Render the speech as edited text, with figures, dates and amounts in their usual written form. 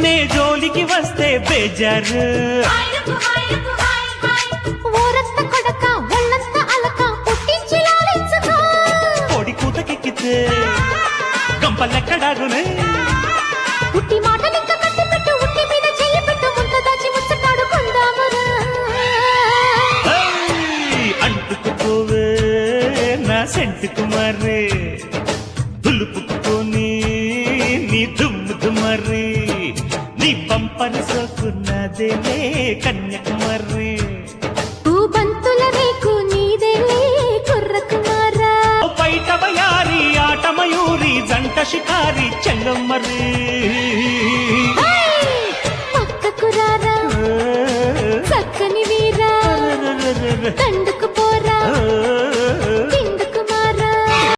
నే జోలికి వస్తే బేజారు పొడి కూతకెక్కితే గంపలెక్కడాగునే పుట్టి మాటలింక కట్టి పెట్టు ఉట్టి మీద చెయ్యి పెట్టు ముంత దాచి ముచ్చటాడుకుందామరా అంటుకుపోవే నా సెంటు కుమారే దులుపుకొని నీ దుమ్ము దుమరి నీ పంపని సోకున్నదేలే కన్యాకుమారి బంతుల రేకు నీదేలే కుర్ర కుమారా బయట బయారి ఆట మయూరి జంట షికారి చెంగమ్మరి పక్కకు రారా చక్కని వీరా తండు